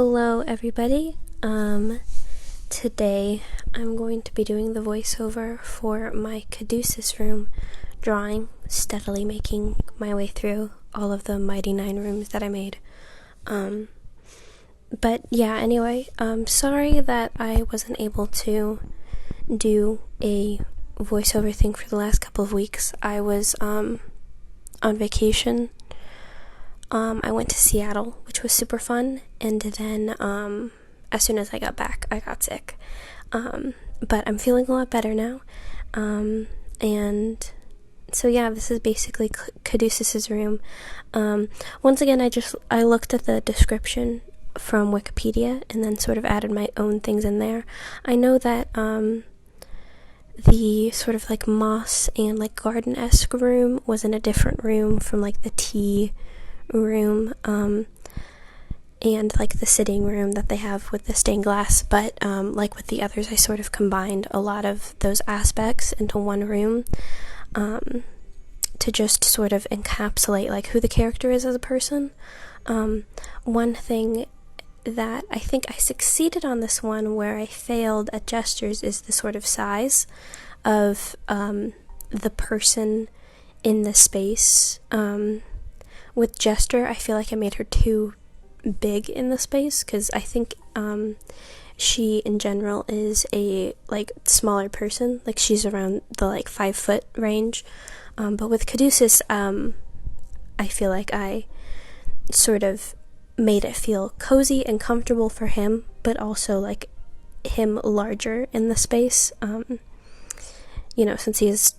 Hello everybody. Today I'm going to be doing the voiceover for my Caduceus room drawing, steadily making my way through all of the mighty 9 rooms that I made. But yeah, anyway, sorry that I wasn't able to do a voiceover thing for the last couple of weeks. I was on vacation. I went to Seattle, which was super fun, and then as soon as I got back, I got sick. But I'm feeling a lot better now. And so yeah, this is basically Caduceus's room. Once again, I looked at the description from Wikipedia and then sort of added my own things in there. I know that the sort of like moss and like garden-esque room was in a different room from like the tea room and like the sitting room that they have with the stained glass, but like with the others, I sort of combined a lot of those aspects into one room to just sort of encapsulate like who the character is as a person. One thing that I think I succeeded on this one where I failed at gestures is the sort of size of the person in the space. With gesture, I feel like I made her too big in the space, because I think she in general is a like smaller person, like she's around the like 5 foot range, but with Caduceus, I feel like I sort of made it feel cozy and comfortable for him, but also like him larger in the space, since he is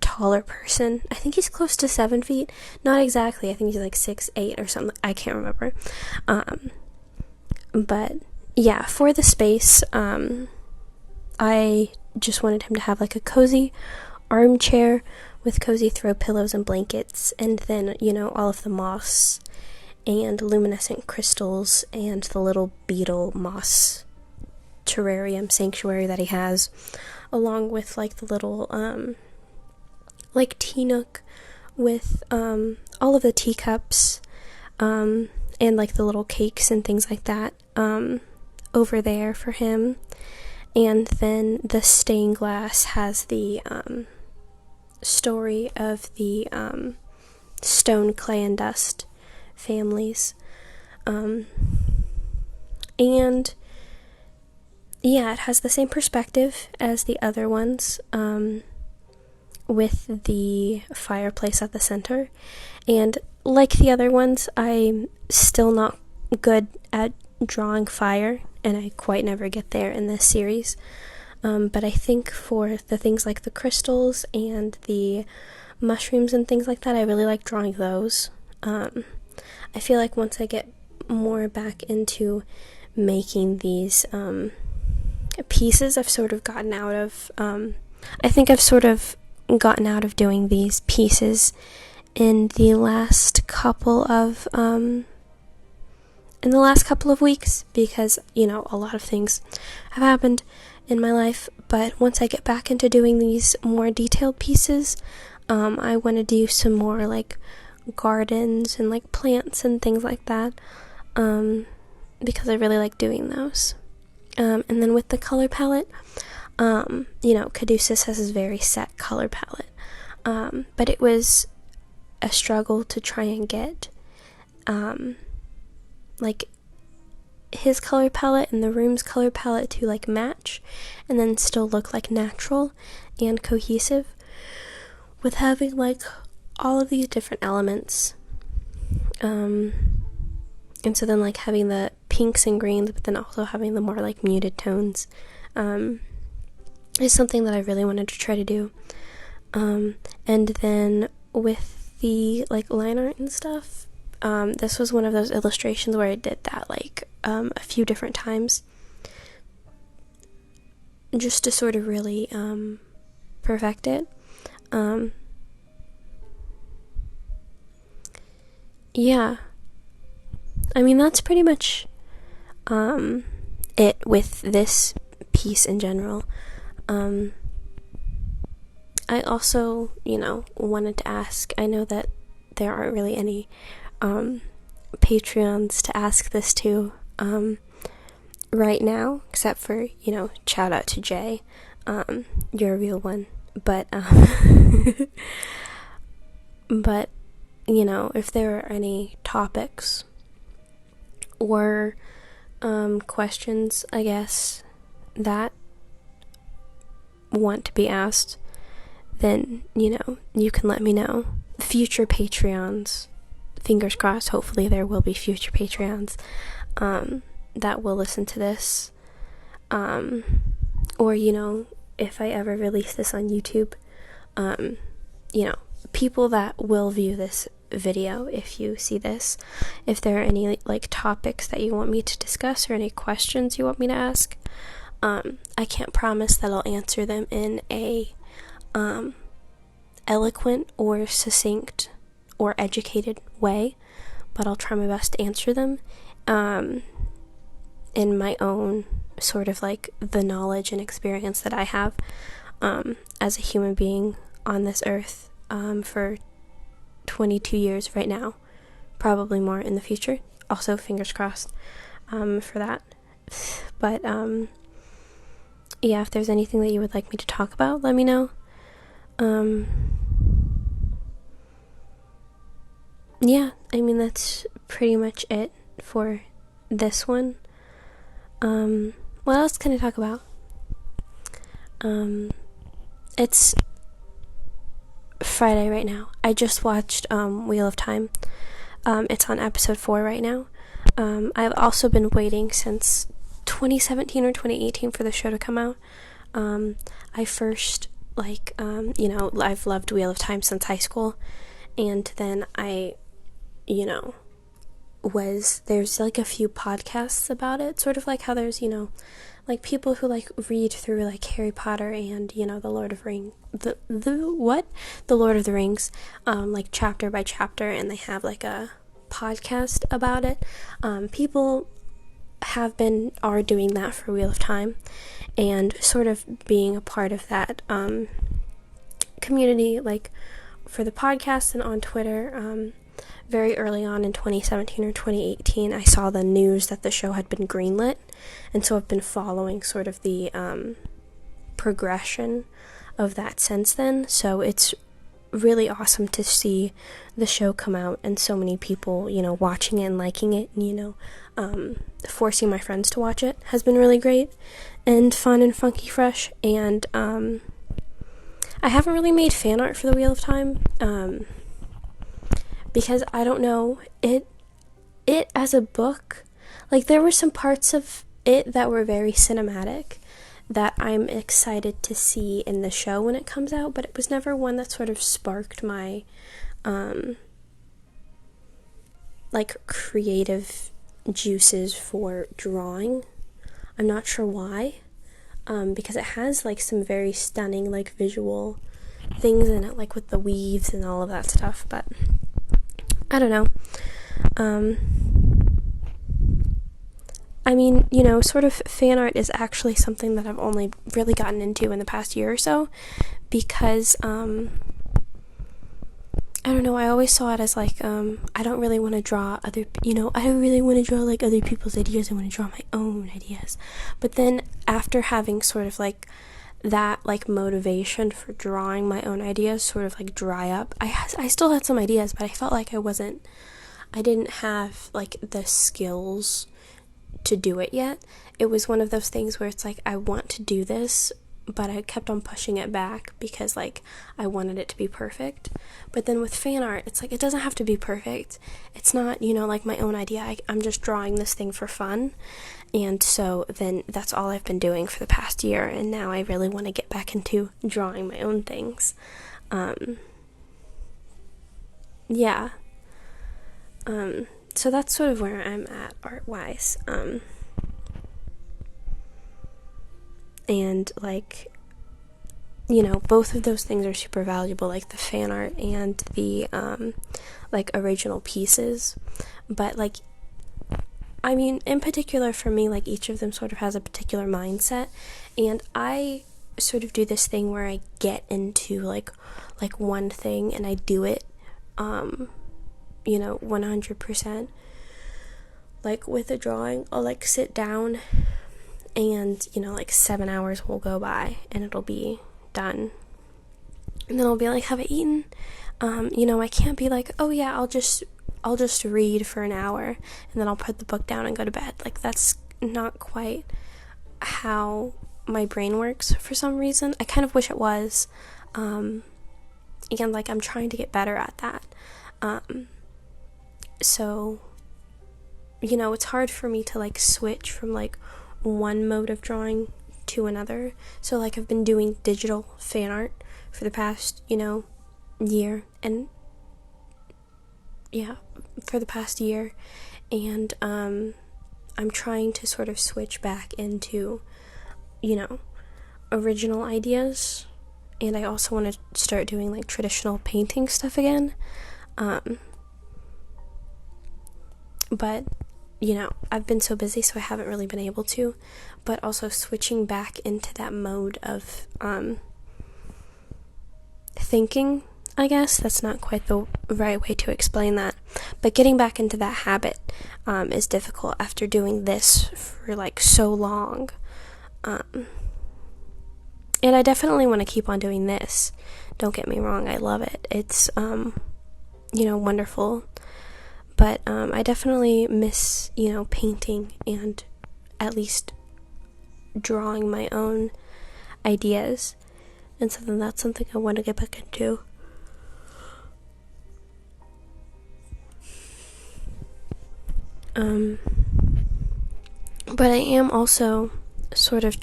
taller person. I think he's close to 7 feet. Not exactly. I think he's like 6'8" or something. I can't remember. But yeah, for the space, I just wanted him to have like a cozy armchair with cozy throw pillows and blankets, and then, all of the moss and luminescent crystals and the little beetle moss terrarium sanctuary that he has, along with like the little like tea nook with all of the teacups and like the little cakes and things like that over there for him. And then the stained glass has the story of the stone, clay, and dust families. And yeah, it has the same perspective as the other ones, with the fireplace at the center. And like the other ones, I'm still not good at drawing fire, and I quite never get there in this series. But I think for the things like the crystals and the mushrooms and things like that, I really like drawing those. I feel like once I get more back into making these pieces, I've sort of gotten out of doing these pieces in the last couple of weeks, because a lot of things have happened in my life. But once I get back into doing these more detailed pieces, I want to do some more like gardens and like plants and things like that, because I really like doing those. And then with the color palette, Caduceus has his very set color palette, but it was a struggle to try and get like his color palette and the room's color palette to like match and then still look like natural and cohesive, with having like all of these different elements, and so then like having the pinks and greens, but then also having the more like muted tones, is something that I really wanted to try to do. And then with the like line art and stuff, this was one of those illustrations where I did that like a few different times, just to sort of really perfect it. Yeah, I mean, that's pretty much it with this piece in general. I also, wanted to ask, I know that there aren't really any Patreons to ask this to, right now, except for, shout out to Jay. You're a real one. But, but, if there are any topics or questions, I guess, that want to be asked, then, you can let me know. Future Patreons, fingers crossed, hopefully there will be future Patreons that will listen to this. Or, if I ever release this on YouTube, people that will view this video, if you see this, if there are any topics that you want me to discuss or any questions you want me to ask, I can't promise that I'll answer them in a eloquent or succinct or educated way, but I'll try my best to answer them in my own sort of the knowledge and experience that I have as a human being on this earth for 22 years right now, probably more in the future. Also, fingers crossed for that. But yeah, if there's anything that you would like me to talk about, let me know. Yeah, that's pretty much it for this one. What else can I talk about? It's Friday right now. I just watched Wheel of Time. It's on episode 4 right now. I've also been waiting since 2017 or 2018 for the show to come out. I first, I've loved Wheel of Time since high school, and then I, there's a few podcasts about it, sort of like how there's, people who read through Harry Potter and, the Lord of the Lord of the Rings, chapter by chapter, and they have a podcast about it. People are doing that for Wheel of Time, and sort of being a part of that community, for the podcast and on Twitter. Very early on in 2017 or 2018, I saw the news that the show had been greenlit, and so I've been following sort of the progression of that since then. So it's really awesome to see the show come out and so many people, watching it and liking it, and, forcing my friends to watch it has been really great and fun and funky fresh. And I haven't really made fan art for the Wheel of Time, because I don't know, it as a book, there were some parts of it that were very cinematic that I'm excited to see in the show when it comes out, but it was never one that sort of sparked my creative juices for drawing. I'm not sure why, because it has some very stunning visual things in it, with the weaves and all of that stuff, but I don't know. Sort of fan art is actually something that I've only really gotten into in the past year or so, because, I don't know, I always saw it as I don't really want to draw I don't really want to draw other people's ideas. I want to draw my own ideas. But then after having sort of that motivation for drawing my own ideas sort of dry up, I still had some ideas, but I felt like I didn't have the skills to do it yet. It was one of those things where it's I want to do this, but I kept on pushing it back because I wanted it to be perfect. But then with fan art, it's it doesn't have to be perfect. It's not, my own idea. I'm just drawing this thing for fun. And so then that's all I've been doing for the past year, and now I really want to get back into drawing my own things. Yeah. So that's sort of where I'm at art-wise. And both of those things are super valuable, the fan art and the original pieces. But in particular for me, each of them sort of has a particular mindset, and I sort of do this thing where I get into one thing and I do it 100%, like with a drawing, I'll like sit down and, like 7 hours will go by and it'll be done. And then I'll be like, have I eaten? I can't be like, oh yeah, I'll just read for an hour and then I'll put the book down and go to bed. Like, that's not quite how my brain works for some reason. I kind of wish it was. Again, like, I'm trying to get better at that. So, it's hard for me to like switch from like one mode of drawing to another. So like, I've been doing digital fan art for the past, year, and for the past year, and I'm trying to sort of switch back into, original ideas, and I also want to start doing like traditional painting stuff again, but I've been so busy, so I haven't really been able to. But also switching back into that mode of thinking, I guess that's not quite the right way to explain that, but getting back into that habit is difficult after doing this for like so long, and I definitely want to keep on doing this. Don't get me wrong, I love it. It's wonderful, but I definitely miss painting and at least drawing my own ideas, and so then that's something I want to get back into. But I am also sort of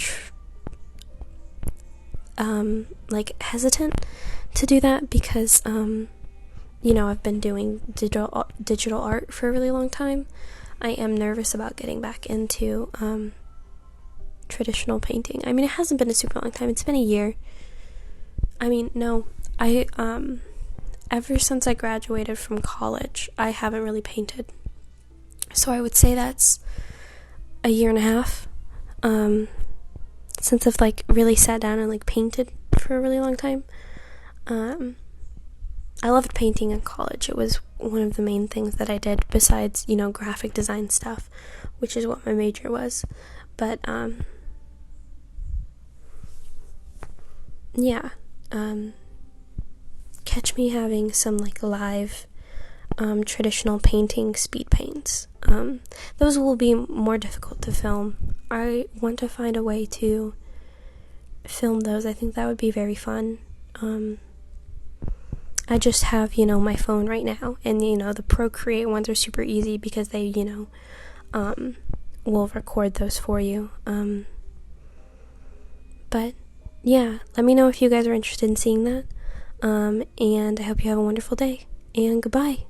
like hesitant to do that because I've been doing digital art for a really long time. I am nervous about getting back into traditional painting. I mean, it hasn't been a super long time. It's been a year. I mean, no, I ever since I graduated from college, I haven't really painted. So I would say that's a year and a half since I've like really sat down and like painted for a really long time. I loved painting in college. It was one of the main things that I did besides, graphic design stuff, which is what my major was. But catch me having some like live traditional painting speed paints. Those will be more difficult to film. I want to find a way to film those. I think that would be very fun. I just have, my phone right now, and the Procreate ones are super easy because they, will record those for you. But yeah, let me know if you guys are interested in seeing that. And I hope you have a wonderful day, and goodbye.